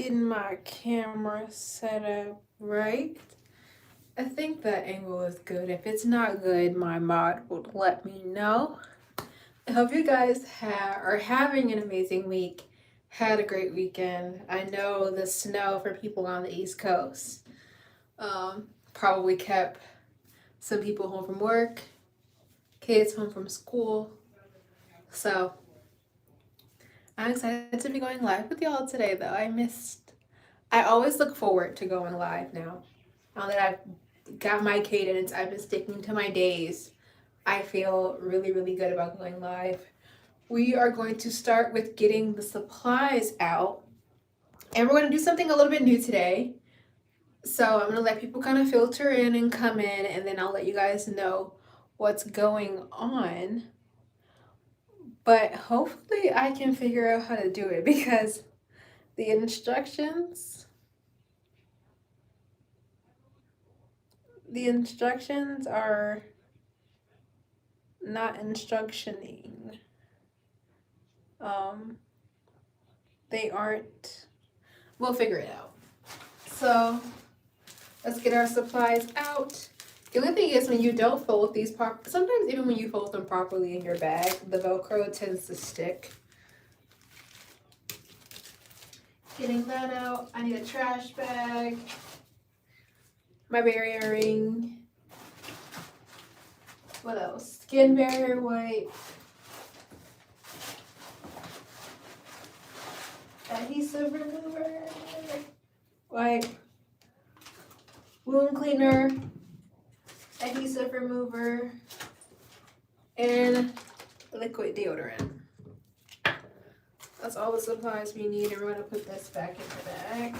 getting my camera set up right. I think that angle is good. If it's not good, my mod will let me know. I hope you guys are having an amazing week. Had a great weekend. I know the snow for people on the East Coast probably kept some people home from work, kids home from school. So I'm excited to be going live with y'all today, though. I always look forward to going live now. Now that I've got my cadence, I've been sticking to my days. I feel really, really good about going live. We are going to start with getting the supplies out. And we're going to do something a little bit new today. So I'm going to let people kind of filter in and come in, and then I'll let you guys know what's going on. But hopefully I can figure out how to do it because the instructions are not instructioning. They aren't. We'll figure it out. So let's get our supplies out. The only thing is when you don't fold these sometimes even when you fold them properly in your bag, the Velcro tends to stick. Getting that out, I need a trash bag, my barrier ring, what else? Skin barrier wipe, adhesive remover, wipe, wound cleaner, adhesive remover, and liquid deodorant. That's all the supplies we need, and we're going to put this back in the bag.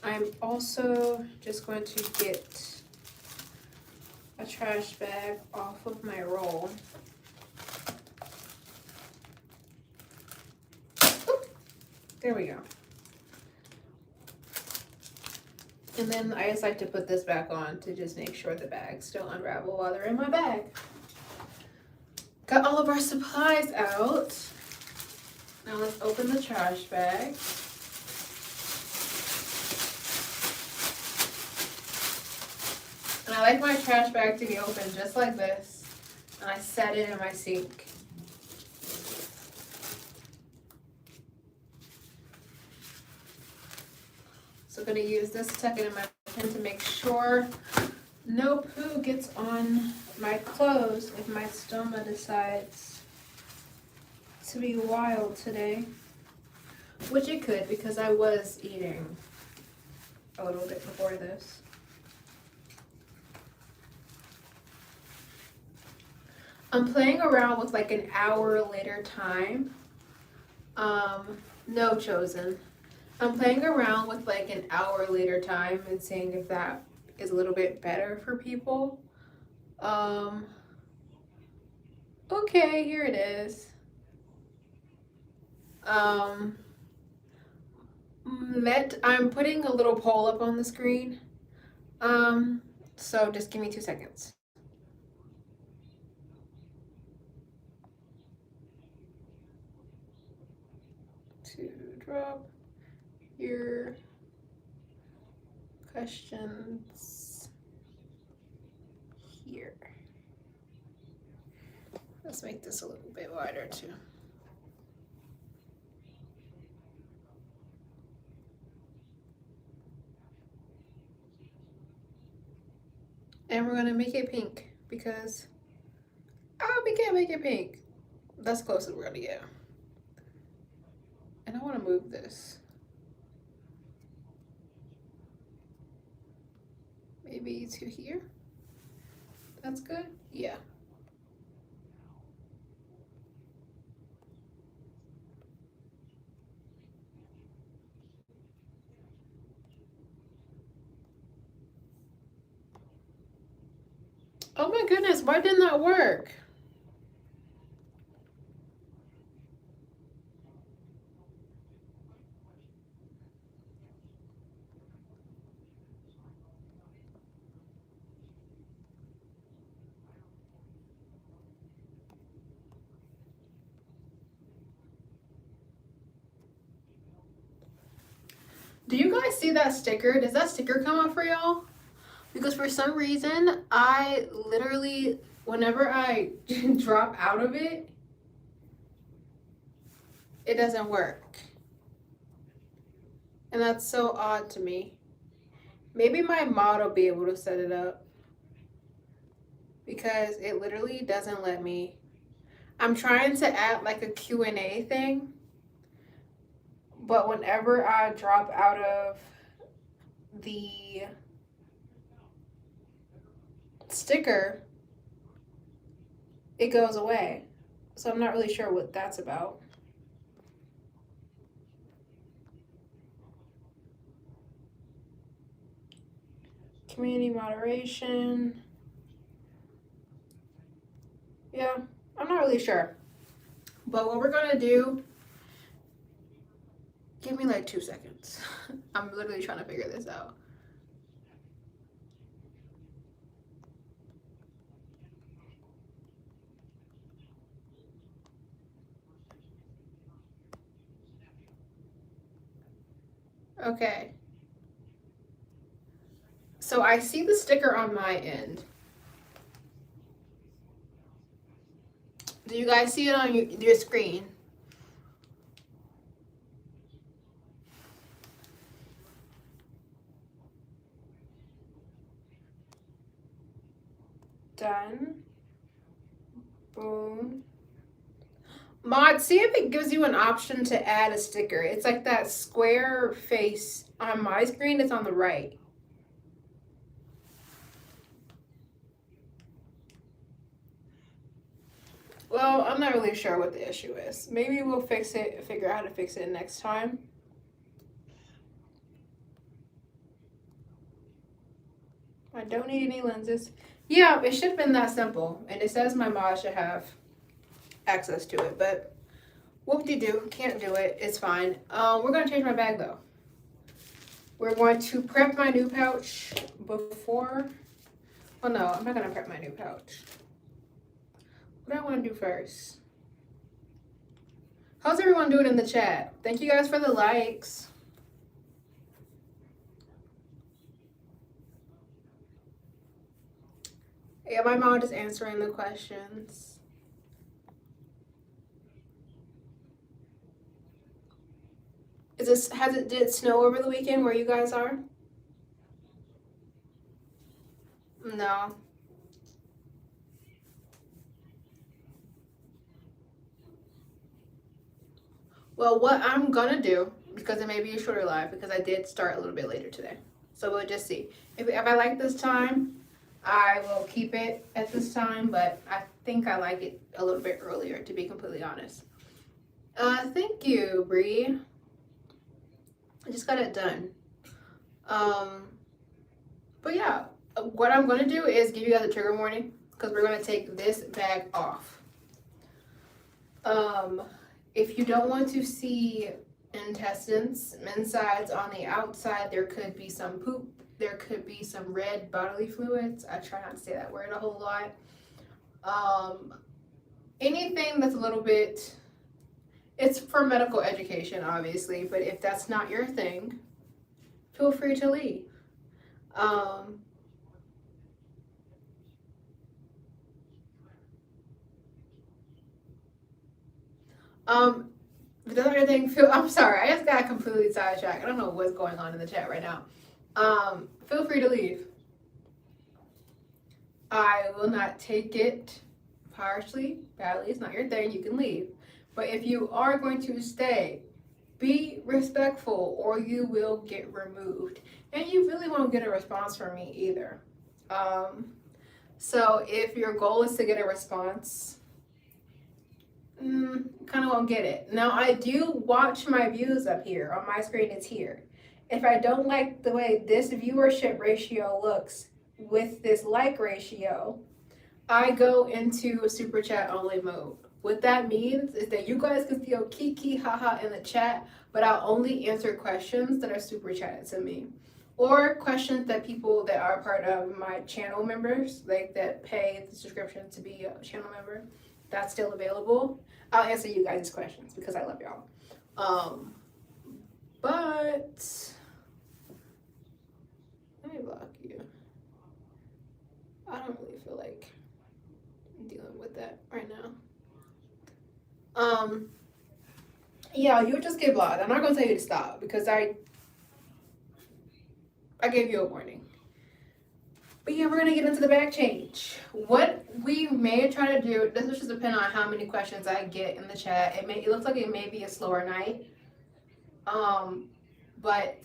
I'm also just going to get a trash bag off of my roll. Oop, there we go. And then I just like to put this back on to just make sure the bags don't unravel while they're in my bag. Got all of our supplies out. Now let's open the trash bag. And I like my trash bag to be open just like this. And I set it in my sink. So I'm going to use this, tuck it in my pen to make sure no poo gets on my clothes if my stoma decides to be wild today. Which it could, because I was eating a little bit before this. I'm playing around with like an hour later time. No, Chosen. I'm playing around with like an hour later time and seeing if that is a little bit better for people. Okay, here it is. I'm putting a little poll up on the screen. So just give me 2 seconds. To drop your questions here. Let's make this a little bit wider too. And we're gonna make it pink because we can't make it pink. That's close as we're gonna get. And I wanna move this. Maybe to here. That's good? Yeah. Oh my goodness, why didn't that work? Do you guys see that sticker? Does that sticker come up for y'all? Because for some reason, I literally, whenever I drop out of it, it doesn't work. And that's so odd to me. Maybe my mod will be able to set it up. Because it literally doesn't let me. I'm trying to add like a Q&A thing. But whenever I drop out of the sticker, it goes away. So I'm not really sure what that's about. Community moderation. Yeah, I'm not really sure. But what we're gonna do, give me like 2 seconds. I'm literally trying to figure this out. Okay. So I see the sticker on my end. Do you guys see it on your screen? Done. Boom. Mod, see if it gives you an option to add a sticker. It's like that square face on my screen. It's on the right. Well, I'm not really sure what the issue is. Maybe we'll figure out how to fix it next time. I don't need any lenses. Yeah, it should have been that simple. And it says my mod should have access to it, but whoop-de-doo, can't do it. It's fine. We're going to change my bag though. We're going to prep my new pouch before. Oh no, I'm not going to prep my new pouch. What do I want to do first? How's everyone doing in the chat? Thank you guys for the likes. Yeah, my mom is answering the questions. Did it snow over the weekend where you guys are? No. Well, what I'm gonna do, because it may be a shorter live, because I did start a little bit later today. So we'll just see. If I like this time, I will keep it at this time, but I think I like it a little bit earlier, to be completely honest. Thank you, Bree. I just got it done. But yeah, what I'm gonna do is give you guys a trigger warning, because we're gonna take this bag off. If you don't want to see intestines, insides on the outside, there could be some poop, there could be some red bodily fluids. I try not to say that word a whole lot. Anything that's a little bit, it's for medical education, obviously, but if that's not your thing, feel free to leave. The other thing, I'm sorry, I just got completely sidetracked. I don't know what's going on in the chat right now. Feel free to leave. I will not take it harshly, badly. It's not your thing. You can leave. But if you are going to stay, be respectful or you will get removed. And you really won't get a response from me either. So if your goal is to get a response, kind of won't get it. Now, I do watch my views up here. On my screen, it's here. If I don't like the way this viewership ratio looks with this like ratio, I go into a super chat only mode. What that means is that you guys can still kiki haha in the chat, but I'll only answer questions that are super chatted to me. Or questions that people that are part of my channel members, like that pay the subscription to be a channel member, that's still available. I'll answer you guys' questions because I love y'all. But Yeah, you'll just get blocked. I'm not gonna tell you to stop because I gave you a warning. But yeah, we're gonna get into the bag change. What we may try to do, this will just depend on how many questions I get in the chat. It looks like it may be a slower night. But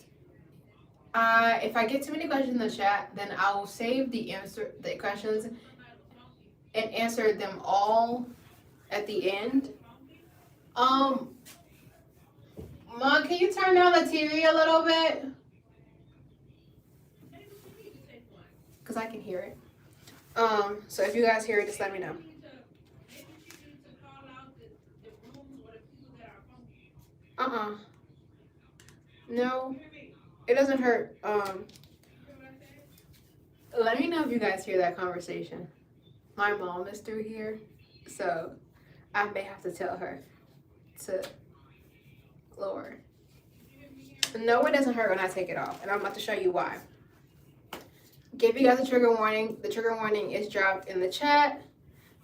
if I get too many questions in the chat, then I will save the questions and answer them all at the end. Mom, can you turn down the TV a little bit? Because I can hear it. So if you guys hear it, just let me know. No, it doesn't hurt. Let me know if you guys hear that conversation. My mom is through here, so I may have to tell her to lower. No, it doesn't hurt when I take it off, and I'm about to show you why. Give you guys a trigger warning. The trigger warning is dropped in the chat,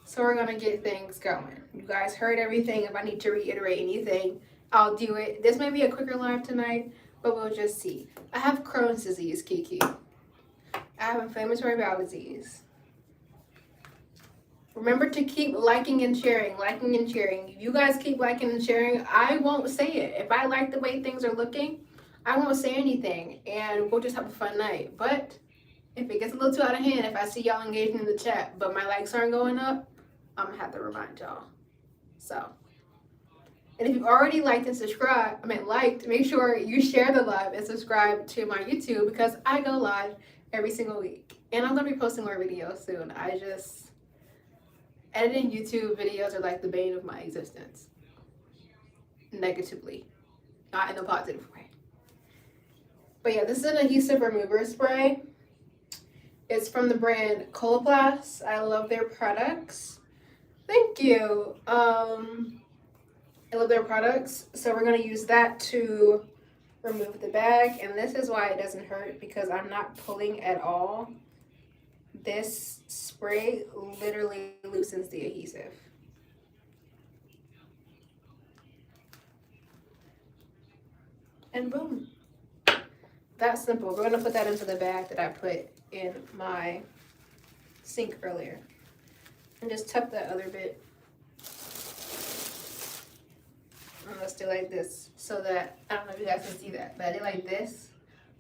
so we're gonna get things going. You guys heard everything. If I need to reiterate anything, I'll do it. This may be a quicker live tonight, but we'll just see. I have Crohn's disease, Kiki. I have inflammatory bowel disease. Remember to keep liking and sharing, liking and sharing. If you guys keep liking and sharing, I won't say it. If I like the way things are looking, I won't say anything, and we'll just have a fun night. But if it gets a little too out of hand, if I see y'all engaging in the chat, but my likes aren't going up, I'm gonna have to remind y'all. So, and if you've already liked and subscribed, make sure you share the live and subscribe to my YouTube because I go live every single week. And I'm gonna be posting more videos soon. Editing YouTube videos are like the bane of my existence. Negatively, not in a positive way. But yeah, this is an adhesive remover spray. It's from the brand Kaylaa. I love their products. Thank you. I love their products. So we're gonna use that to remove the bag. And this is why it doesn't hurt, because I'm not pulling at all. This spray literally loosens the adhesive. And boom. That's simple. We're gonna put that into the bag that I put in my sink earlier. And just tuck that other bit. And let's do like this so that, I don't know if you guys can see that, but I did like this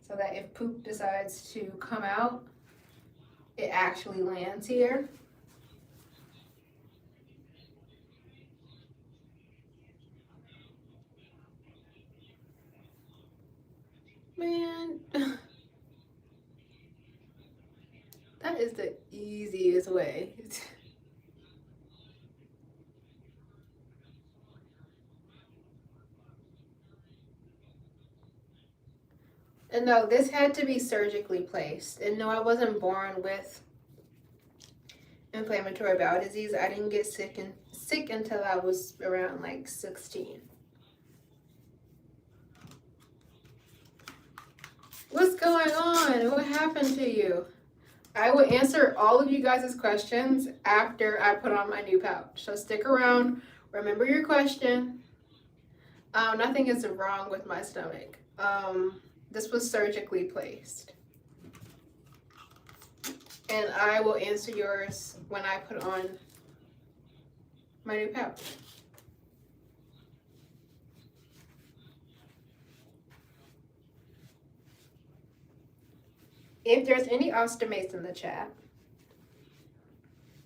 so that if poop decides to come out, it actually lands here. Man, that is the easiest way. And no, this had to be surgically placed. And no, I wasn't born with inflammatory bowel disease. I didn't get sick until I was around like 16. What's going on? What happened to you? I will answer all of you guys' questions after I put on my new pouch. So stick around. Remember your question. Nothing is wrong with my stomach. This was surgically placed. And I will answer yours when I put on my new pouch. If there's any ostomates in the chat,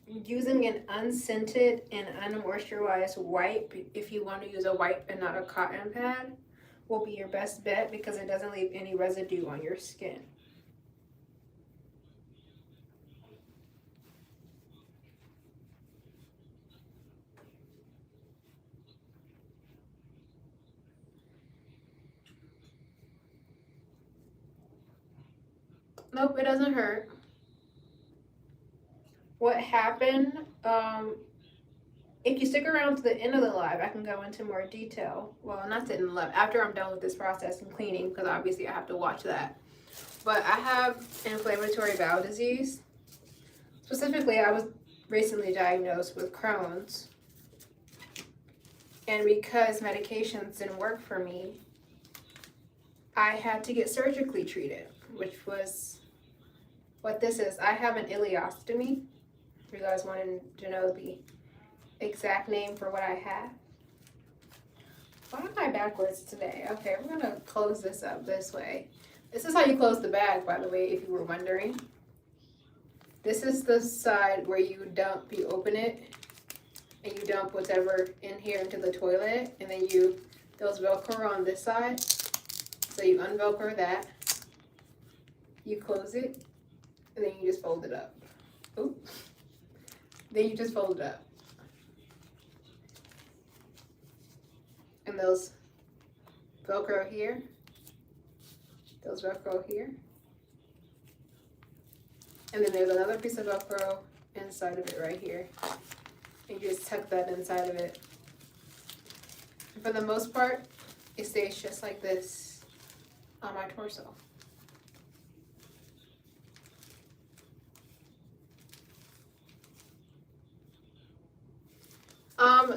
using an unscented and unmoisturized wipe, if you want to use a wipe and not a cotton pad, will be your best bet because it doesn't leave any residue on your skin. Nope, it doesn't hurt. What happened, if you stick around to the end of the live, I can go into more detail. Well, not to the end of the live, after I'm done with this process and cleaning, because obviously I have to watch that. But I have inflammatory bowel disease. Specifically, I was recently diagnosed with Crohn's. And because medications didn't work for me, I had to get surgically treated, which was what this is. I have an ileostomy. If you guys wanted to know the exact name for what I have. Why am I backwards today? Okay, we're gonna close this up this way. This is how you close the bag, by the way, if you were wondering. This is the side where you open it, and you dump whatever in here into the toilet, and then those Velcro on this side. So you unvelcro that, you close it, and then you just fold it up. Oop. Then you just fold it up. And those Velcro here, those Velcro here. And then there's another piece of Velcro inside of it right here. And you just tuck that inside of it. And for the most part, it stays just like this on my torso.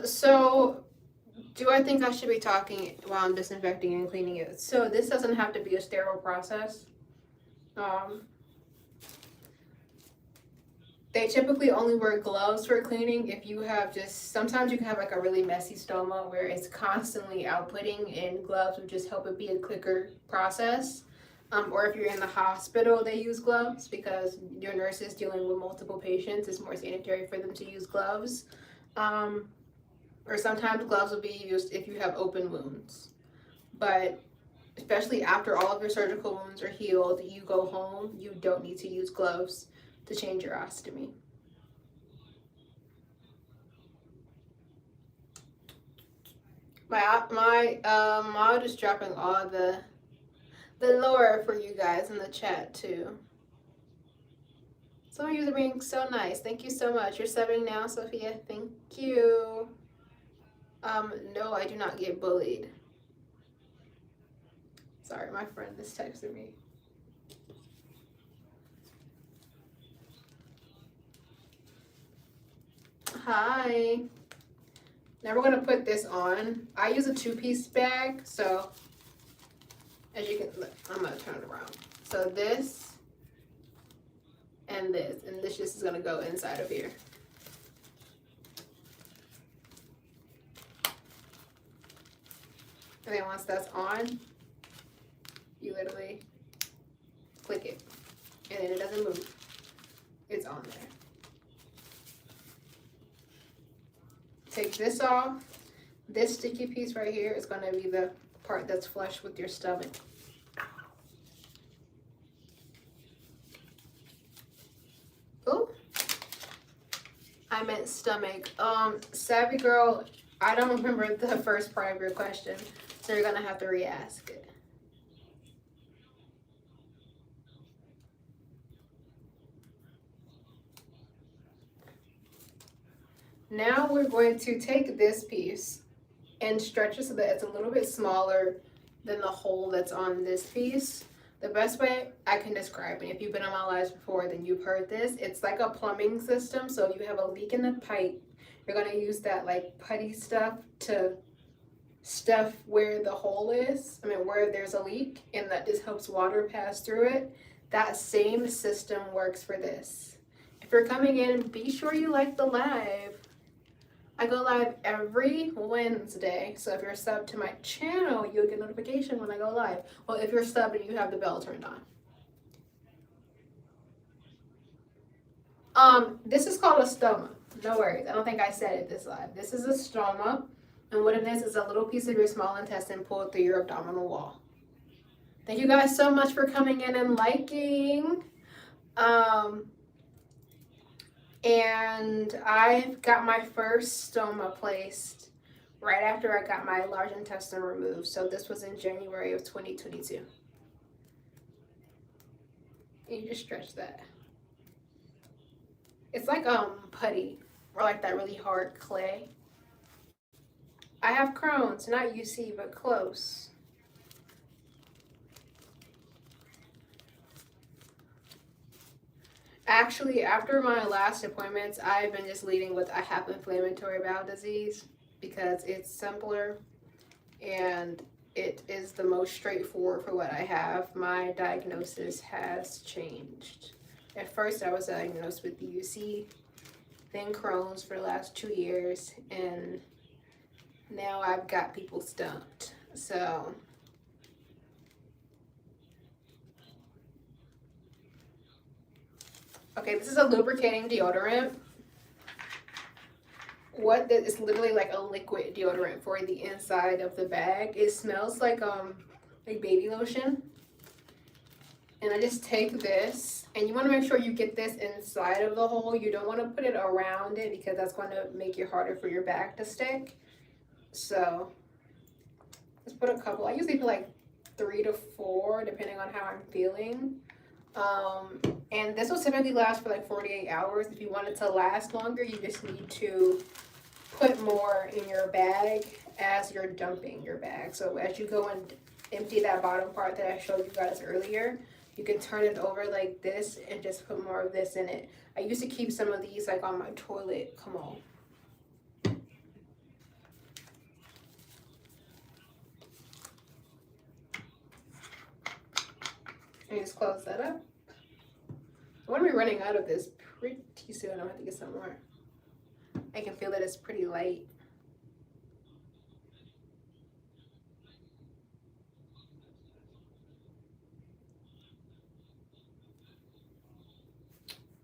So do I think I should be talking while I'm disinfecting and cleaning it? So this doesn't have to be a sterile process. They typically only wear gloves for cleaning if you have sometimes you can have like a really messy stoma where it's constantly outputting, and gloves would just help it be a quicker process. Or if you're in the hospital, they use gloves because your nurse is dealing with multiple patients. It's more sanitary for them to use gloves. Or sometimes gloves will be used if you have open wounds. But especially after all of your surgical wounds are healed, you go home, you don't need to use gloves to change your ostomy. My mod is dropping all the lore for you guys in the chat too. Some of you are being so nice. Thank you so much. You're subbing now, Sophia. Thank you. No, I do not get bullied. Sorry, my friend is texting me. Hi. Now we're gonna put this on. I use a 2-piece bag, so as you can look, I'm gonna turn it around. So this and this just is gonna go inside of here. And then once that's on, you literally click it, and then it doesn't move. It's on there. Take this off. This sticky piece right here is going to be the part that's flush with your stomach. Oh, I meant stomach. Savvy girl, I don't remember the first part of your question, so you're going to have to re-ask it. Now we're going to take this piece and stretch it so that it's a little bit smaller than the hole that's on this piece. The best way I can describe it, if you've been on my lives before, then you've heard this. It's like a plumbing system. So if you have a leak in the pipe, you're going to use that like putty stuff to stuff where the hole is. Where there's a leak, and that just helps water pass through it. That same system works for this. If you're coming in, be sure you like the live. I go live every Wednesday, so if you're subbed to my channel, you'll get notification when I go live. Well, if you're subbed and you have the bell turned on. This is called a stoma. No worries, I don't think I said it this live. This is a stoma, and what it is a little piece of your small intestine pulled through your abdominal wall. Thank you guys so much for coming in and liking. And I got my first stoma placed right after I got my large intestine removed. So this was in January of 2022. And you just stretch that. It's like putty, or like that really hard clay. I have Crohn's, not UC, but close. Actually, after my last appointments, I've been just leading with I have inflammatory bowel disease because it's simpler and it is the most straightforward for what I have. My diagnosis has changed. At first, I was diagnosed with UC, then Crohn's for the last 2 years, and now I've got people stumped. So okay, this is a lubricating deodorant. It's literally like a liquid deodorant for the inside of the bag. It smells like baby lotion. And I just take this, and you want to make sure you get this inside of the hole. You don't want to put it around it because that's going to make it harder for your bag to stick. So let's put a couple. I usually put like 3 to 4 depending on how I'm feeling. And this will typically last for like 48 hours. If you want it to last longer, you just need to put more in your bag as you're dumping your bag. So as you go and empty that bottom part that I showed you guys earlier, you can turn it over like this and just put more of this in it. I used to keep some of these like on my toilet. Come on. And just close that up. I'm going to be running out of this pretty soon. I'm going to have to get some more. I can feel that it's pretty light.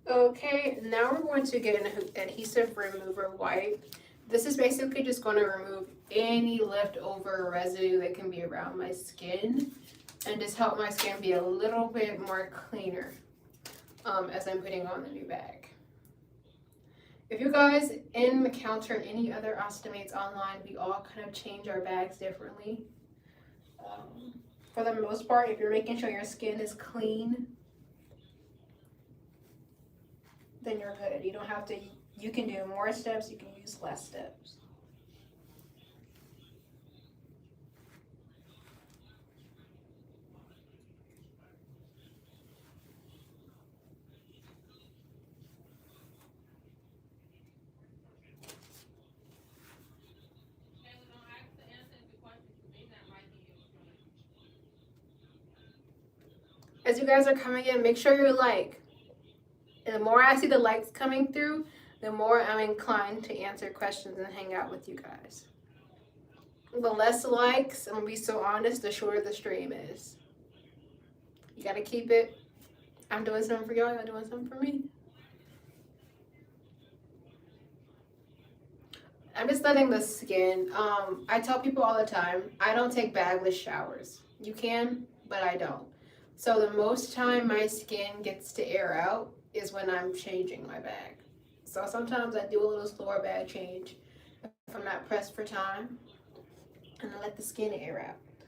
Okay, now we're going to get an adhesive remover wipe. This is basically just going to remove any leftover residue that can be around my skin and just help my skin be a little bit more cleaner as I'm putting on the new bag. If you guys encounter any other ostomates online, we all kind of change our bags differently. For the most part, if you're making sure your skin is clean, then you're good. You don't have to, you can do more steps, you can use less steps. As you guys are coming in, make sure you like. And the more I see the likes coming through, the more I'm inclined to answer questions and hang out with you guys. The less likes, I'm gonna be so honest, the shorter the stream is. You gotta keep it. I'm doing something for y'all, y'all doing something for me. I'm just letting the skin. I tell people all the time, I don't take bagless showers. You can, but I don't. So the most time my skin gets to air out is when I'm changing my bag. So sometimes I do a little slower bag change if I'm not pressed for time, and I let the skin air out.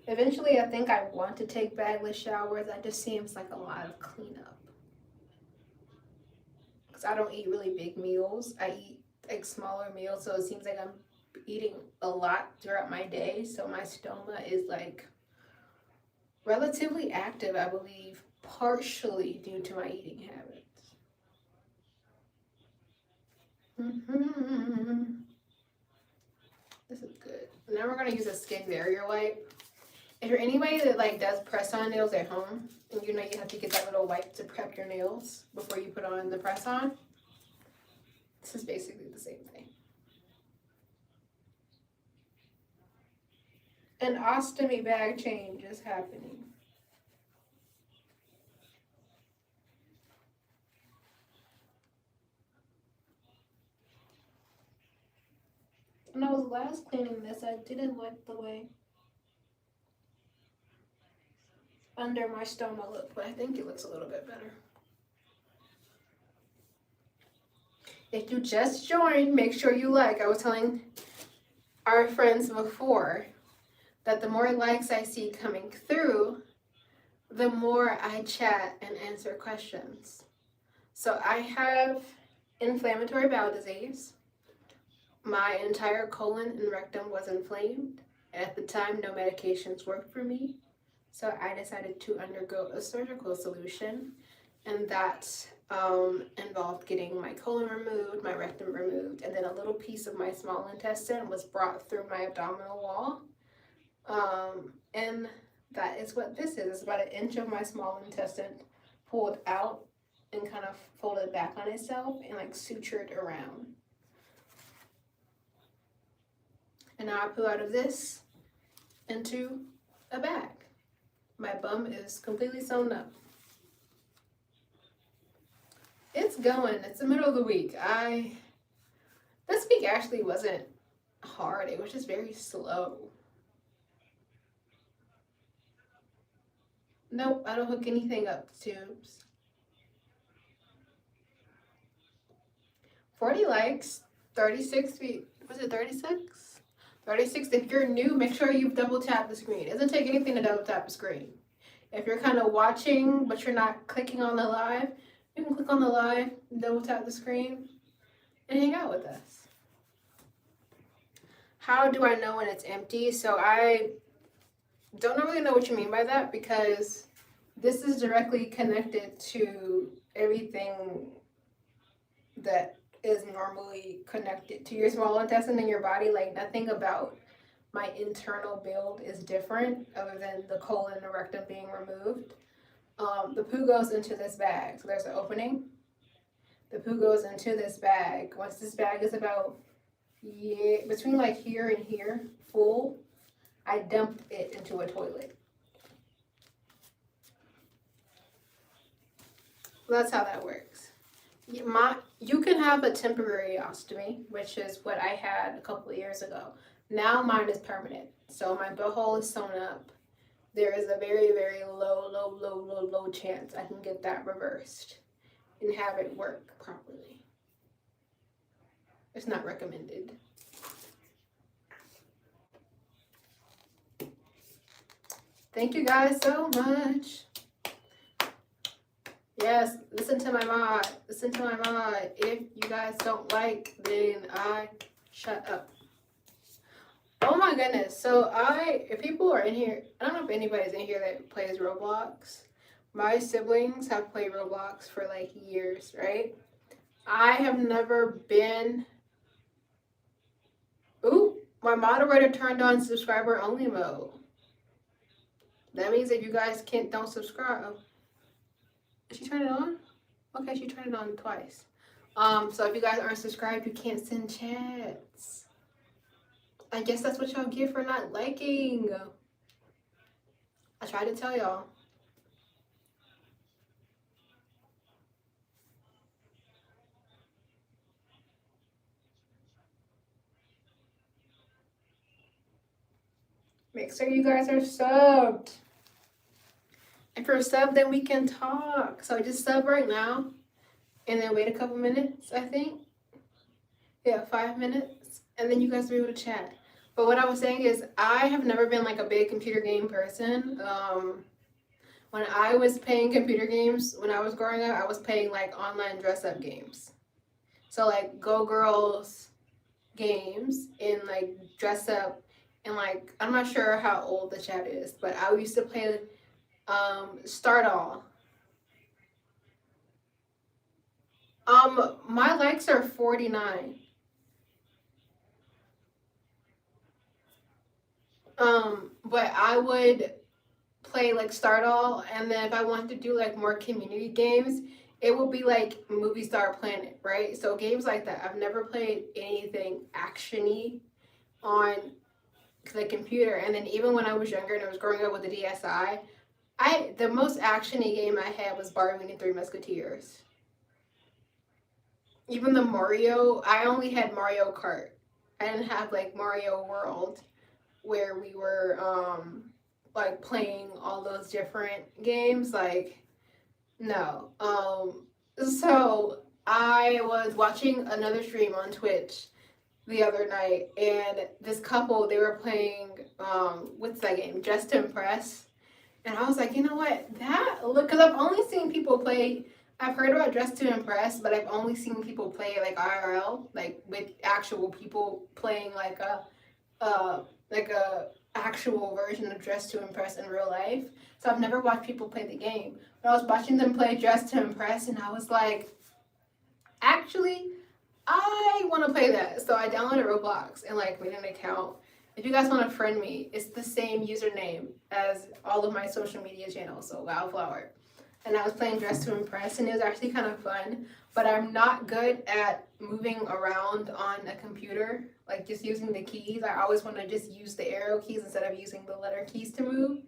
Eventually, I think I want to take bagless showers. That just seems like a lot of cleanup. Because I don't eat really big meals. I eat like smaller meals, so it seems like I'm eating a lot throughout my day. So my stoma is like relatively active, I believe, partially due to my eating habits. This is good. Now we're going to use a skin barrier wipe. If you're anybody that like does press on nails at home, and you know you have to get that little wipe to prep your nails before you put on the press on, this is basically the same thing. An ostomy bag change is happening. When I was last cleaning this, I didn't like the way under my stoma looked, but I think it looks a little bit better. If you just joined, make sure you like. I was telling our friends before that the more likes I see coming through, the more I chat and answer questions. So I have inflammatory bowel disease. My entire colon and rectum was inflamed. At the time, no medications worked for me. So I decided to undergo a surgical solution, and that involved getting my colon removed, my rectum removed, and then a little piece of my small intestine was brought through my abdominal wall. And that is what this is. It's about an inch of my small intestine pulled out and kind of folded back on itself and like sutured around. And now I pull out of this into a bag. My bum is completely sewn up. It's going. It's the middle of the week. This week actually wasn't hard. It was just very slow. Nope, I don't hook anything up to tubes. 40 likes, 36 feet. Was it 36? 36. If you're new, make sure you double tap the screen. It doesn't take anything to double tap the screen. If you're kind of watching, but you're not clicking on the live, you can click on the live, double tap the screen, and hang out with us. How do I know when it's empty? So I don't really know what you mean by that, because this is directly connected to everything that is normally connected to your small intestine in your body. Like, nothing about my internal build is different other than the colon and the rectum being removed. The poo goes into this bag. So there's an opening. The poo goes into this bag. Once this bag is about between like here and here full, I dump it into a toilet. That's how that works. You can have a temporary ostomy, which is what I had a couple of years ago. Now mine is permanent. So my butthole is sewn up. There is a very, very low chance I can get that reversed and have it work properly. It's not recommended. Thank you guys so much. Yes, listen to my mod. Listen to my mod. If you guys don't like, then I shut up. Oh my goodness. So if people are in here, I don't know if anybody's in here that plays Roblox. My siblings have played Roblox for like years, right? I have never been... Ooh, my moderator turned on subscriber only mode. That means if you guys don't subscribe... Did she turn it on? Okay, she turned it on twice. So if you guys aren't subscribed, you can't send chats. I guess that's what y'all get for not liking. I tried to tell y'all. Make sure you guys are subbed. If you're subbed, then we can talk. So just sub right now. And then wait a couple minutes, I think. Yeah, 5 minutes. And then you guys will be able to chat. But what I was saying is, I have never been like a big computer game person. When I was playing computer games, when I was growing up, I was playing like online dress-up games. So like Go Girls games and like dress up. And like, I'm not sure how old the chat is, but I used to play Start All. My likes are 49. But I would play like Start All, and then if I wanted to do like more community games, it would be like Movie Star Planet, right? So games like that. I've never played anything action-y on the computer. And then even when I was younger and I was growing up with the DSi, the most action-y game I had was Barbie and the Three Musketeers. Even the Mario, I only had Mario Kart. I didn't have like Mario World, where we were like playing all those different games. Like, no. So I was watching another stream on Twitch the other night, and this couple, they were playing what's that game, Just to Impress. And I was like, you know what, because I've only seen people play, I've heard about Dress to Impress, but I've only seen people play like IRL, like with actual people playing like a actual version of Dress to Impress in real life. So I've never watched people play the game. But I was watching them play Dress to Impress, and I was like, actually, I want to play that. So I downloaded Roblox and like made an account. If you guys want to friend me, it's the same username as all of my social media channels, so Wildflower. And I was playing Dress to Impress, and it was actually kind of fun. But I'm not good at moving around on a computer, like just using the keys. I always want to just use the arrow keys instead of using the letter keys to move.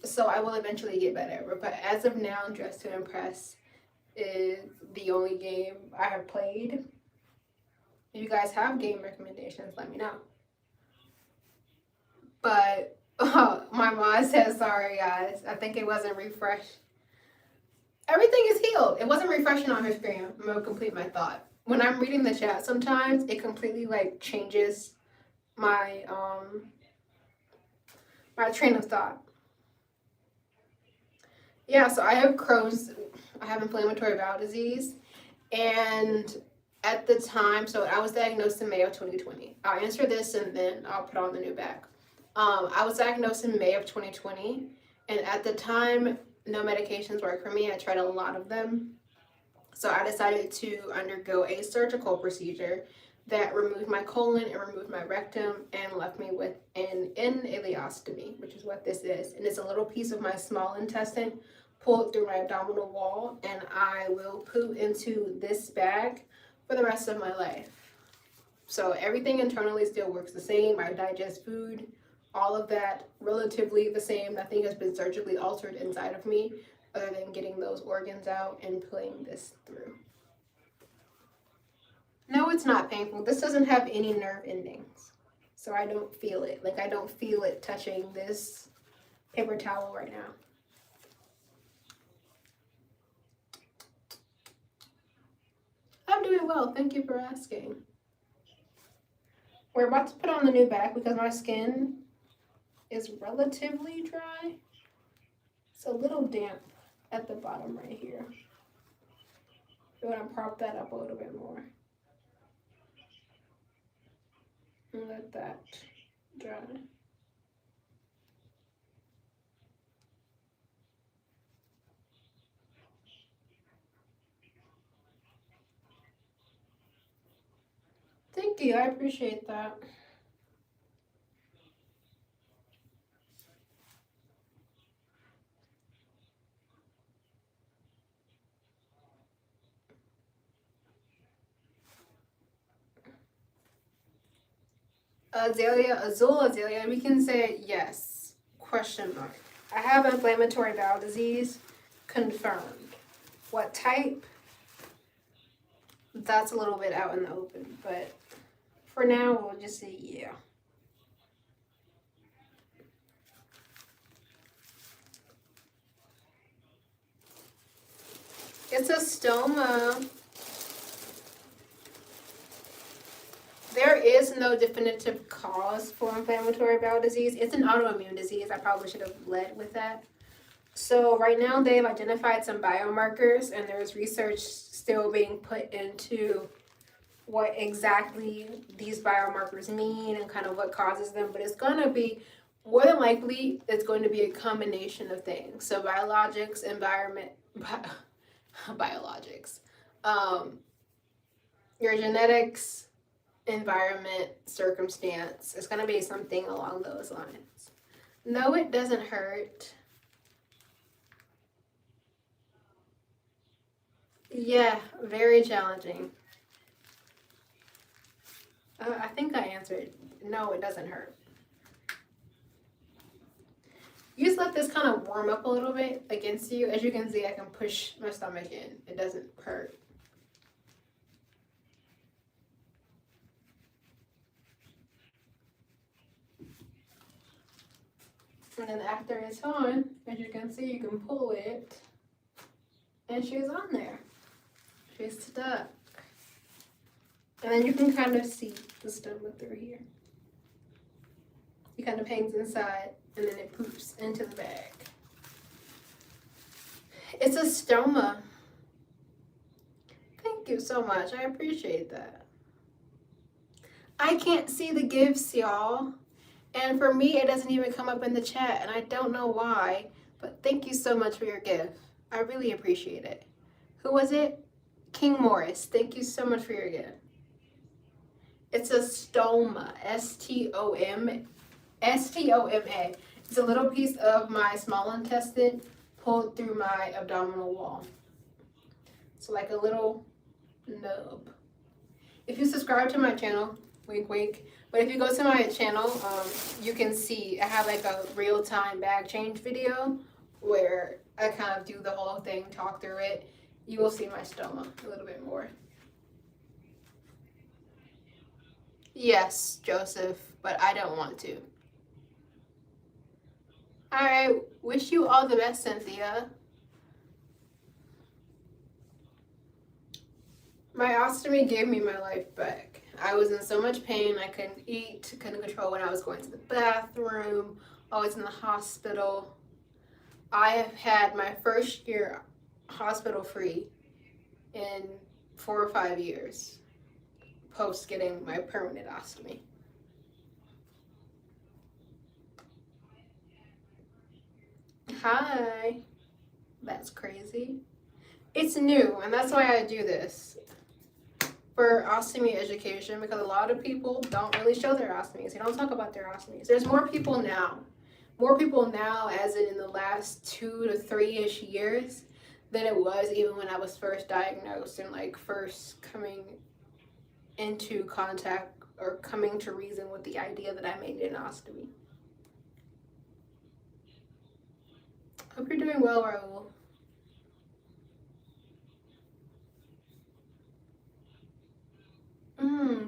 So I will eventually get better. But as of now, Dress to Impress is the only game I have played. If you guys have game recommendations, let me know. But my mom said, sorry guys, I think it wasn't refreshed. Everything is healed. It wasn't refreshing on her screen. I'm gonna complete my thought. When I'm reading the chat, sometimes it completely like changes my my train of thought. Yeah, so I have Crohn's. I have inflammatory bowel disease, and at the time, so I was diagnosed in May of 2020. I'll answer this and then I'll put on the new bag. I was diagnosed in May of 2020, and at the time, no medications worked for me. I tried a lot of them. So I decided to undergo a surgical procedure that removed my colon and removed my rectum and left me with an ileostomy, which is what this is. And it's a little piece of my small intestine pulled through my abdominal wall, and I will poo into this bag for the rest of my life. So everything internally still works the same. I digest food, all of that relatively the same. Nothing has been surgically altered inside of me other than getting those organs out and pulling this through. No, it's not painful. This doesn't have any nerve endings, so I don't feel it. Like, I don't feel it touching this paper towel right now. I'm doing well. Thank you for asking. We're about to put on the new bag because my skin is relatively dry. It's a little damp at the bottom right here. I'm going to prop that up a little bit more. And let that dry. Thank you. I appreciate that. Azul, we can say yes, question mark. I have inflammatory bowel disease, confirmed. What type? That's a little bit out in the open, but for now, we'll just say yeah. It's a stoma. There is no definitive cause for inflammatory bowel disease. It's an autoimmune disease. I probably should have led with that. So right now they've identified some biomarkers, and there's research still being put into what exactly these biomarkers mean and kind of what causes them. But it's going to be, more than likely, it's going to be a combination of things. So biologics, environment, biologics, your genetics, environment, circumstance. It's going to be something along those lines. No, it doesn't hurt. Yeah, very challenging. I think I answered. No, it doesn't hurt. You just let this kind of warm up a little bit against you. As you can see, I can push my stomach in. It doesn't hurt. And then after it's on, as you can see, you can pull it. And she's on there. She's stuck. And then you can kind of see the stoma through here. It kind of hangs inside, and then it poops into the bag. It's a stoma. Thank you so much. I appreciate that. I can't see the gifts, y'all. And for me, it doesn't even come up in the chat, and I don't know why, but thank you so much for your gift. I really appreciate it. Who was it? King Morris, thank you so much for your gift. It's a stoma, S-T-O-M-A. It's a little piece of my small intestine pulled through my abdominal wall. It's like a little nub. If you subscribe to my channel, wink wink, but if you go to my channel, you can see I have like a real-time bag change video where I kind of do the whole thing, talk through it. You will see my stoma a little bit more. Yes, Joseph, but I don't want to. All right, wish you all the best, Cynthia. My ostomy gave me my life back. I was in so much pain, I couldn't eat, couldn't control when I was going to the bathroom, always in the hospital. I have had my first year hospital free in 4 or 5 years post getting my permanent ostomy. Hi. That's crazy. It's new, and that's why I do this for ostomy education, because a lot of people don't really show their ostomies. They don't talk about their ostomies. There's more people now. More people now, as in the last 2 to 3-ish years, than it was even when I was first diagnosed and like first coming into contact or coming to reason with the idea that I made an ostomy. Hope you're doing well, Raul.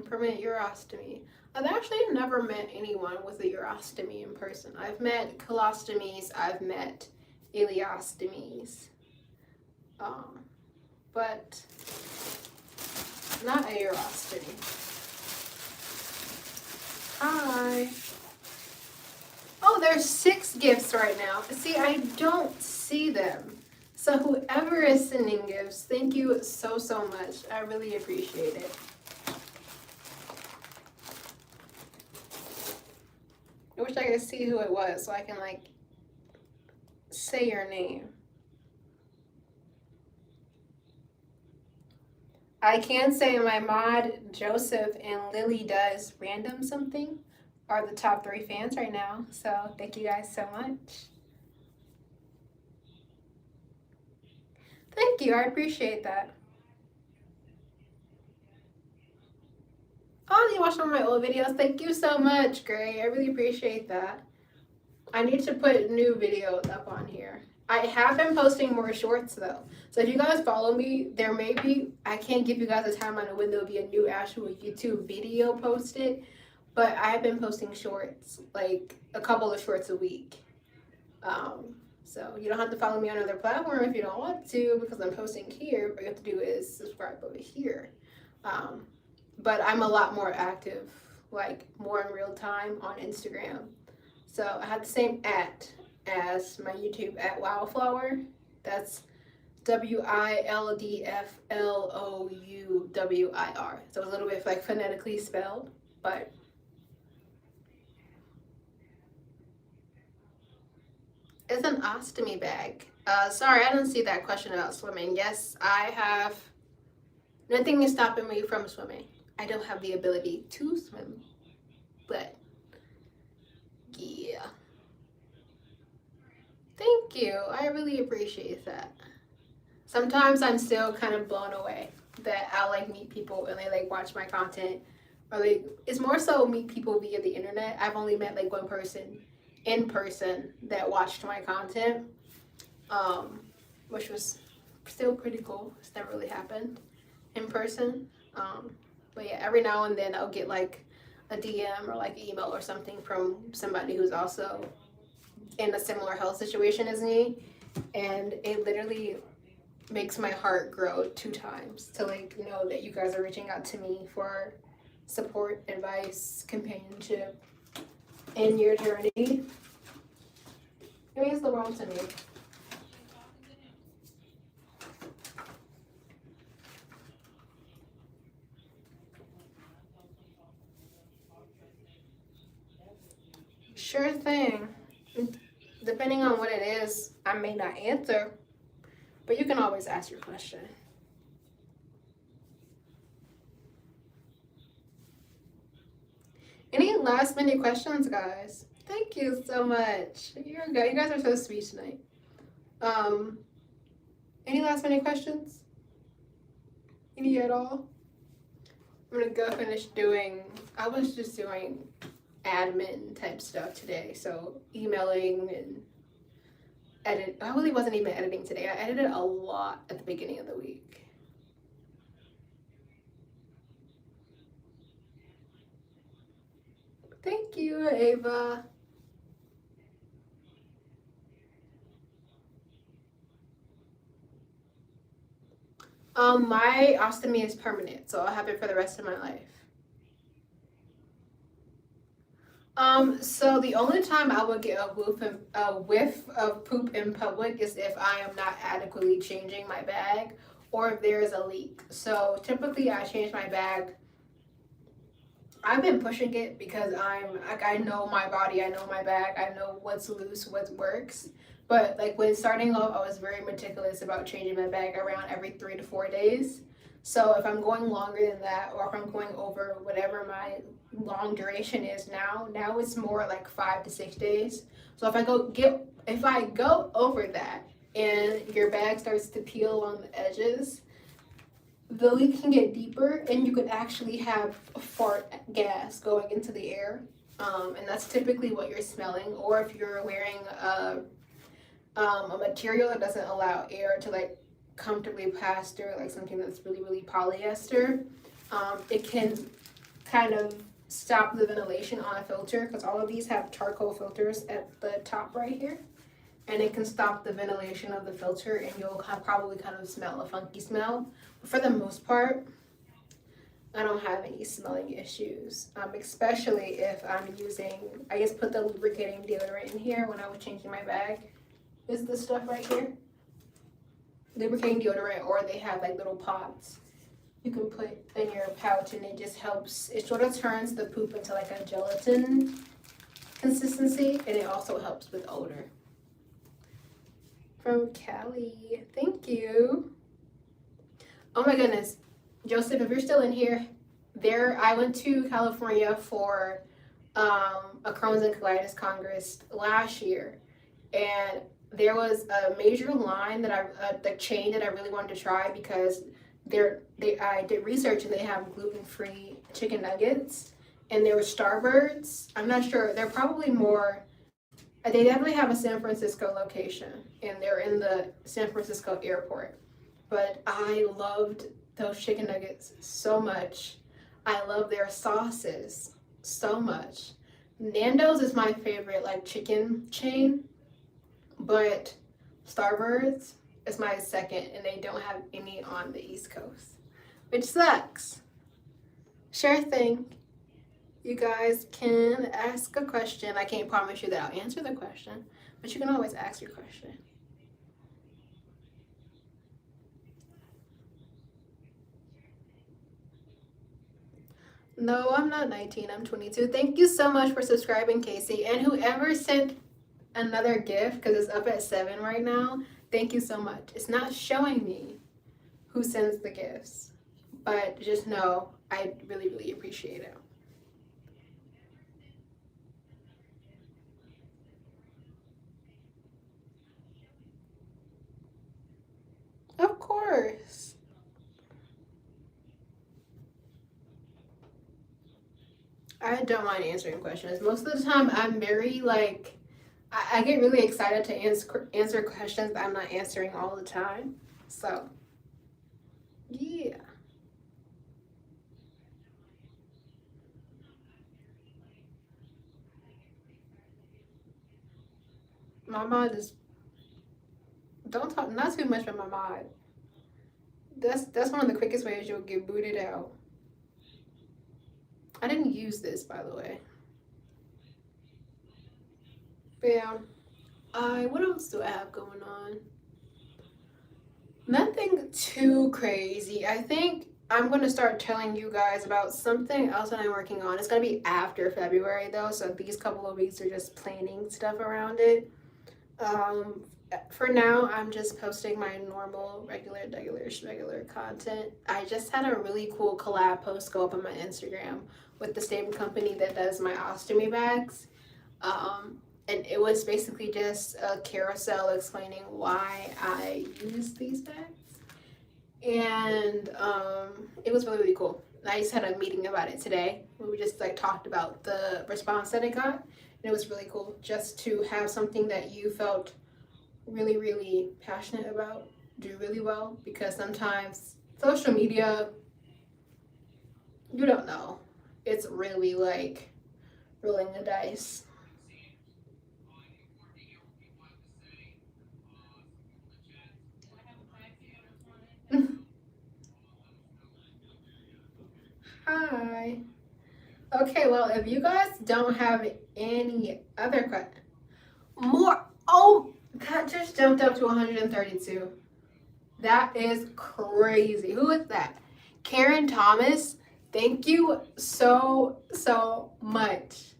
Permanent urostomy. I've actually never met anyone with a urostomy in person. I've met colostomies, I've met ileostomies, but not a urostomy. Hi. Oh, there's 6 gifts right now. See, I don't see them. So whoever is sending gifts, thank you so, so much. I really appreciate it. I wish I could see who it was so I can like say your name. I can say my mod Joseph and Lily does random something are the top 3 fans right now. So thank you guys so much. Thank you, I appreciate that. Oh, you watched one of my old videos. Thank you so much, Gray. I really appreciate that. I need to put new videos up on here. I have been posting more shorts though. So if you guys follow me, there may be, I can't give you guys a timeline of when there'll be a new actual YouTube video posted, but I've been posting shorts, like a couple of shorts a week. So you don't have to follow me on another platform if you don't want to, because I'm posting here. What you have to do is subscribe over here. But I'm a lot more active, like more in real time on Instagram. So I have the same as my YouTube @Wildflower. That's WILDFLOUWIR. So a little bit like phonetically spelled, but it's an ostomy bag. Sorry, I didn't see that question about swimming. Yes, I have. Nothing is stopping me from swimming. I don't have the ability to swim, but yeah. Thank you. I really appreciate that. Sometimes I'm still kind of blown away that I like meet people and they like watch my content, or like it's more so meet people via the internet. I've only met like one person in person that watched my content, which was still pretty cool. It's never really happened in person. But yeah, every now and then I'll get like a DM or like email or something from somebody who's also in a similar health situation as me, and it literally makes my heart grow 2 times to like know that you guys are reaching out to me for support, advice, companionship in your journey. It means the world to me. Sure thing. Depending on what it is, I may not answer, but you can always ask your question. Any last minute questions, guys? Thank you so much. You're good. You guys are so sweet tonight. Any last minute questions? Any at all? I'm gonna go finish doing. I was just doing admin type stuff today, so emailing and edit. I really wasn't even editing today. I edited a lot at the beginning of the week. Thank you, Ava. My ostomy is permanent, so I'll have it for the rest of my life. So the only time I would get a whiff of poop in public is if I am not adequately changing my bag or if there is a leak. So typically I change my bag. I've been pushing it because I know my body, I know my bag, I know what's loose, what works. But like when starting off, I was very meticulous about changing my bag around every 3 to 4 days. So if I'm going longer than that, or if I'm going over whatever my long duration is now it's more like 5 to 6 days. So if I go over that and your bag starts to peel on the edges, the leak can get deeper and you could actually have fart gas going into the air. And that's typically what you're smelling. Or if you're wearing a material that doesn't allow air to like comfortably pass through, like something that's really polyester, it can kind of stop the ventilation on a filter, because all of these have charcoal filters at the top right here, and it can stop the ventilation of the filter and you'll probably kind of smell a funky smell. But for the most part, I don't have any smelling issues, especially if I'm using, I just put the lubricating deodorant in here when I was changing my bag. Is this stuff right here, lubricating deodorant, or they have like little pods you can put in your pouch, and it just helps. It sort of turns the poop into like a gelatin consistency, and it also helps with odor. From Callie, thank you. Oh my goodness, Joseph, if you're still in here, I went to California for a Crohn's and Colitis Congress last year, and there was a major line that the chain that I really wanted to try, because I did research and they have gluten-free chicken nuggets, and there were Starbirds. I'm not sure, they're probably more, they definitely have a San Francisco location and they're in the San Francisco airport. But I loved those chicken nuggets so much. I love their sauces so much. Nando's is my favorite like chicken chain, but Starbirds is my second, and they don't have any on the East Coast, which sucks. Sure thing. You guys can ask a question. I can't promise you that I'll answer the question, but you can always ask your question. No, I'm not 19, I'm 22. Thank you so much for subscribing, Casey. And whoever sent another gift, because it's up at 7 right now, thank you so much. It's not showing me who sends the gifts, but just know I really appreciate it. Of course. I don't mind answering questions. Most of the time, I'm very like, I get really excited to answer questions that I'm not answering all the time. So, yeah. My mod is, don't talk, not too much about my mod. That's one of the quickest ways you'll get booted out. I didn't use this, by the way. But yeah, what else do I have going on? Nothing too crazy. I think I'm going to start telling you guys about something else that I'm working on. It's going to be after February though, so these couple of weeks are just planning stuff around it. For now, I'm just posting my normal, regular content. I just had a really cool collab post go up on my Instagram with the same company that does my ostomy bags. And it was basically just a carousel explaining why I use these bags. And it was really, really cool. I just had a meeting about it today where we just like talked about the response that it got. And it was really cool just to have something that you felt really, really passionate about do really well, because sometimes social media, you don't know. It's really like rolling the dice. Hi. Okay, well, if you guys don't have any other questions, more. Oh, that just jumped up to 132. That is crazy. Who is that? Karen Thomas. Thank you so much.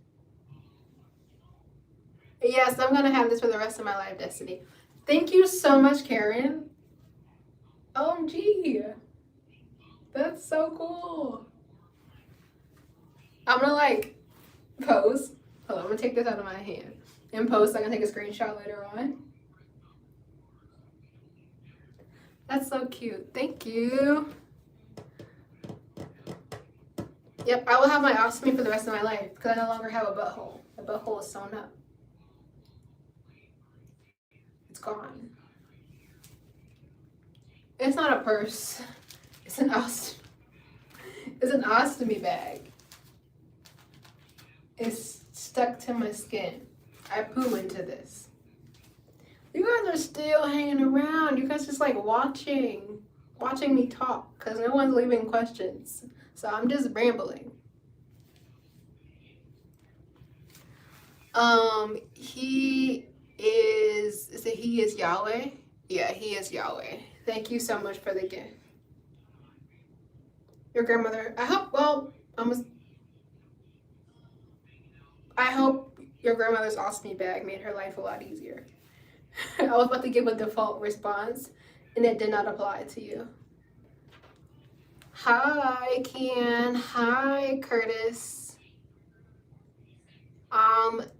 Yes, I'm gonna have this for the rest of my life, Destiny. Thank you so much, Karen. OMG. That's so cool. I'm gonna like pose. Hold on, I'm gonna take this out of my hand. In post, I'm gonna take a screenshot later on. That's so cute. Thank you. Yep, I will have my ostomy for the rest of my life because I no longer have a butthole. The butthole is sewn up. It's gone. It's not a purse. It's an ostomy bag. It's stuck to my skin. I poo into this. You guys are still hanging around. You guys just like watching me talk because no one's leaving questions. So I'm just rambling. He is Yahweh? Yeah, he is Yahweh. Thank you so much for the gift. Your grandmother, I hope your grandmother's ostomy bag made her life a lot easier. I was about to give a default response and it did not apply to you. Hi, Ken. Hi, Curtis.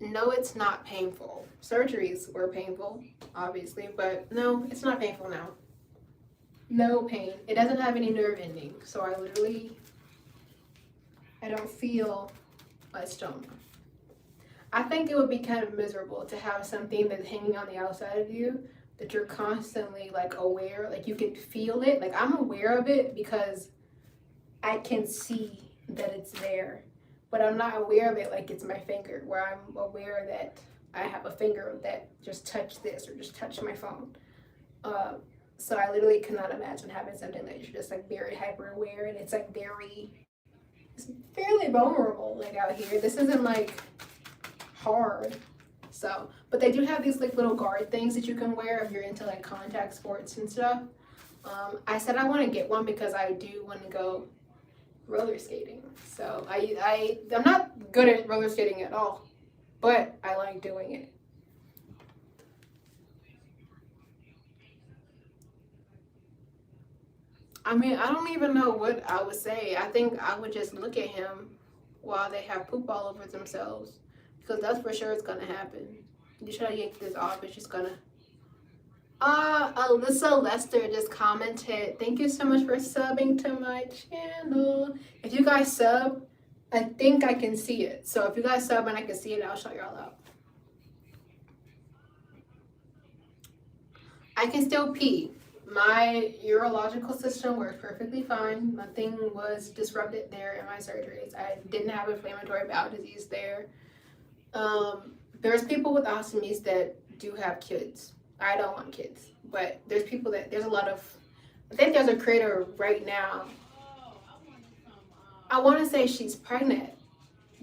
No, it's not painful. Surgeries were painful, obviously, but no, it's not painful now. No pain. It doesn't have any nerve ending, so I don't feel my stoma. I think it would be kind of miserable to have something that's hanging on the outside of you that you're constantly like aware, like you can feel it. Like I'm aware of it because I can see that it's there, but I'm not aware of it like it's my finger, where I'm aware that I have a finger that just touched this or just touched my phone. So I literally cannot imagine having something that you're just like very hyper aware and it's like it's fairly vulnerable like out here. This isn't like hard. So, but they do have these like little guard things that you can wear if you're into like contact sports and stuff. I said I want to get one because I do want to go roller skating. So I'm not good at roller skating at all, but I like doing it. I mean, I don't even know what I would say. I think I would just look at him while they have poop all over themselves, because that's for sure it's gonna happen. You try to yank this off, it's just gonna. Alyssa Lester just commented, thank you so much for subbing to my channel. If you guys sub, I think I can see it. So if you guys sub and I can see it, I'll shout y'all out. I can still pee. My urological system works perfectly fine. Nothing was disrupted there in my surgeries. I didn't have inflammatory bowel disease there. There's people with ostomies that do have kids. I don't want kids, but there's a lot of, I think there's a creator right now. I want to say she's pregnant,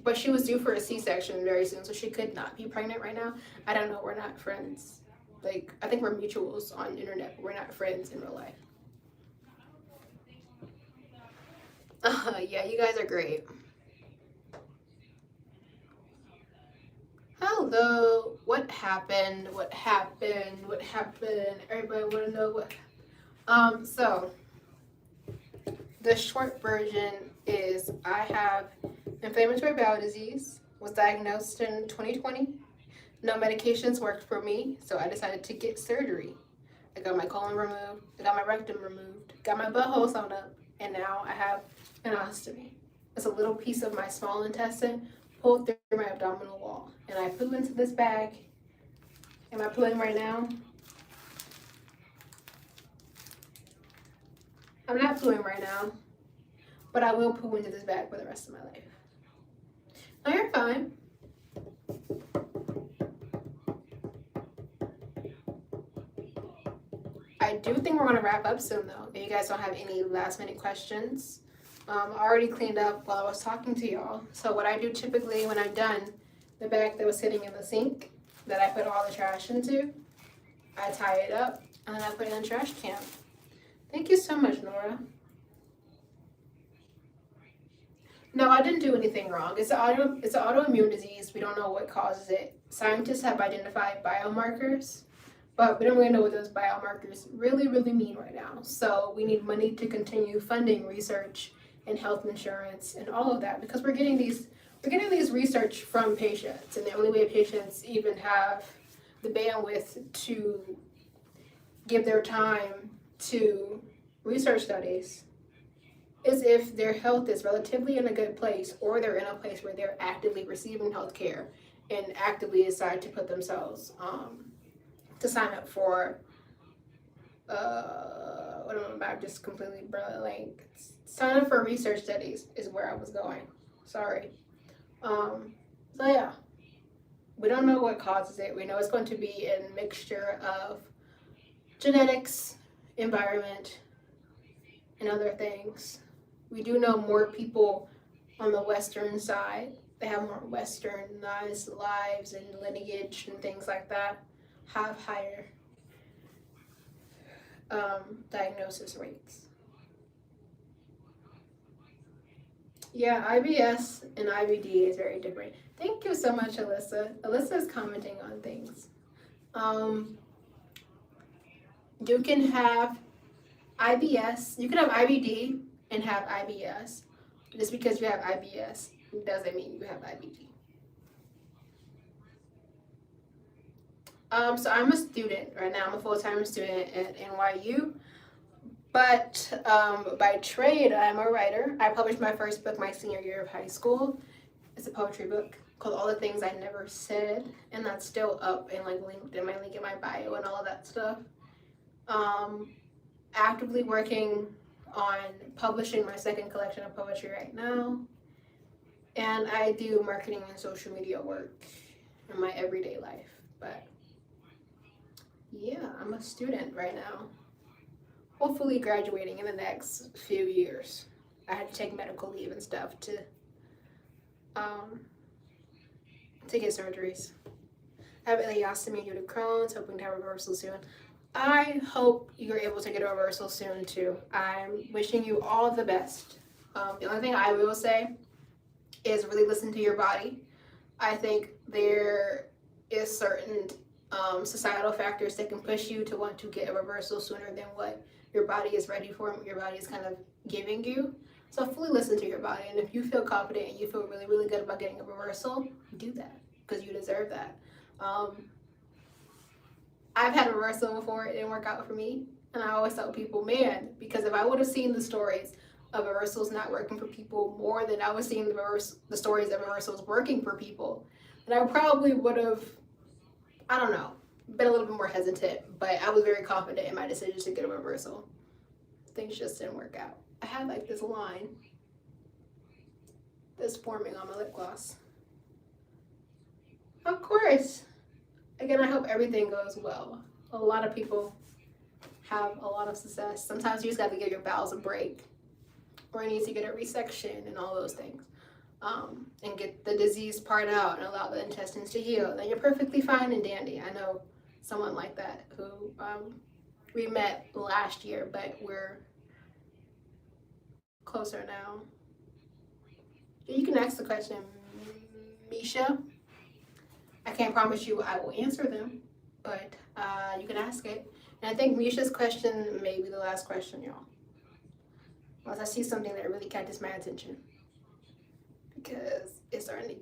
but she was due for a C-section very soon, so she could not be pregnant right now. I don't know, we're not friends. Like, I think we're mutuals on the internet, but we're not friends in real life. Yeah, you guys are great. Hello. What happened? What happened? What happened? Everybody want to know what? So the short version is I have inflammatory bowel disease. Was diagnosed in 2020. No medications worked for me, so I decided to get surgery. I got my colon removed. I got my rectum removed. Got my butthole sewn up, and now I have an ostomy. It's a little piece of my small intestine pulled through my abdominal wall, and I poo into this bag. Am I pooing right now? I'm not pooing right now, but I will poo into this bag for the rest of my life. No, you're fine. I do think we're gonna wrap up soon though. If you guys don't have any last minute questions. I already cleaned up while I was talking to y'all. So what I do typically when I'm done, the bag that was sitting in the sink that I put all the trash into, I tie it up and then I put it in the trash can. Thank you so much, Nora. No, I didn't do anything wrong. It's an autoimmune disease. We don't know what causes it. Scientists have identified biomarkers, but we don't really know what those biomarkers really mean right now. So we need money to continue funding research and health insurance and all of that because we're getting these research from patients, and the only way patients even have the bandwidth to give their time to research studies is if their health is relatively in a good place or they're in a place where they're actively receiving health care and actively decide to put themselves to sign up for what am I about? Just completely blank. Sign up for research studies is where I was going. Sorry. So yeah, we don't know what causes it. We know it's going to be a mixture of genetics, environment, and other things. We do know more people on the Western side. They have more Westernized lives and lineage and things like that. Have higher diagnosis rates. Yeah, IBS and IBD is very different. Thank you so much, Alyssa. Alyssa is commenting on things. You can have IBS, you can have IBD and have IBS. Just because you have IBS doesn't mean you have IBD. So I'm a student right now. I'm a full-time student at NYU. But by trade, I'm a writer. I published my first book my senior year of high school. It's a poetry book called All the Things I Never Said, and that's still up and like linked in my link in my bio and all of that stuff. Actively working on publishing my second collection of poetry right now. And I do marketing and social media work in my everyday life. But yeah, I'm a student right now. Hopefully graduating in the next few years. I had to take medical leave and stuff to get surgeries. I have ileostomy due to Crohn's, hoping to have a reversal soon. I hope you're able to get a reversal soon too. I'm wishing you all the best. The only thing I will say is really listen to your body. I think there is certain societal factors that can push you to want to get a reversal sooner than what your body is ready for and what your body is kind of giving you. So fully listen to your body, and if you feel confident and you feel really good about getting a reversal, do that because you deserve that. I've had a reversal before, it didn't work out for me, and I always tell people, man, because if I would have seen the stories of reversals not working for people more than I was seeing the stories of reversals working for people, then I probably would have, I don't know, been a little bit more hesitant, but I was very confident in my decision to get a reversal. Things just didn't work out. I had like this line that's forming on my lip gloss. Of course. Again, I hope everything goes well. A lot of people have a lot of success. Sometimes you just got to give your bowels a break, or you need to get a resection and all those things, and get the disease part out and allow the intestines to heal. Then you're perfectly fine and dandy. I know someone like that who we met last year, but we're closer now. You can ask the question, Misha. I can't promise you I will answer them, but you can ask it. And I think Misha's question may be the last question, y'all. Unless I see something that really catches my attention. Because it's starting to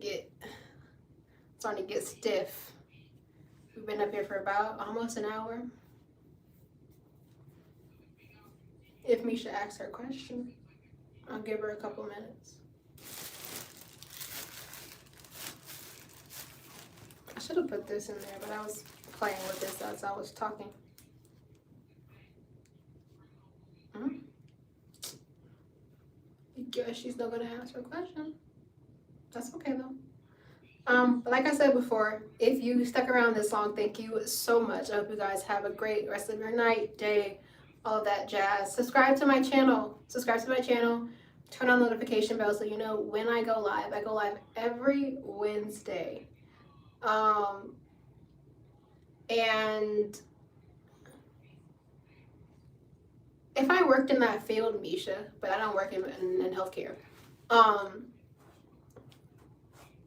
get stiff. We've been up here for about almost an hour. If Misha asks her question, I'll give her a couple minutes. I should have put this in there, but I was playing with this as I was talking. I guess she's not gonna ask her question. That's okay though. But like I said before, if you stuck around this long, thank you so much. I hope you guys have a great rest of your night, day, all of that jazz. Subscribe to my channel. Turn on notification bell so you know when I go live. I go live every Wednesday. And if I worked in that field, Misha, but I don't work in healthcare,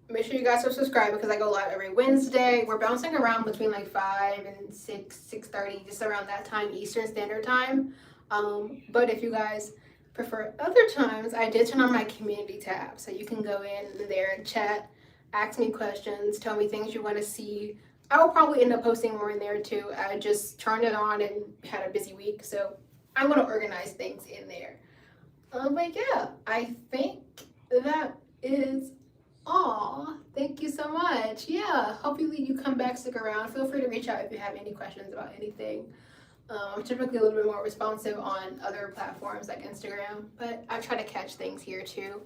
make sure you guys are subscribed because I go live every Wednesday. We're bouncing around between like 5 and 6:30, just around that time, Eastern Standard Time. But if you guys prefer other times, I did turn on my community tab, so you can go in there and chat, ask me questions, tell me things you want to see. I will probably end up posting more in there too. I just turned it on and had a busy week, so I'm going to organize things in there. But yeah, I think that is all. Thank you so much. Yeah, hopefully you come back, stick around. Feel free to reach out if you have any questions about anything. I'm typically a little bit more responsive on other platforms like Instagram, but I try to catch things here too.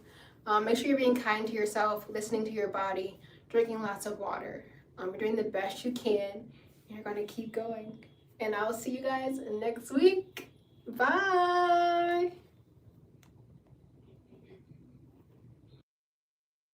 Make sure you're being kind to yourself, listening to your body, drinking lots of water. You're doing the best you can. You're going to keep going. And I'll see you guys next week. Bye.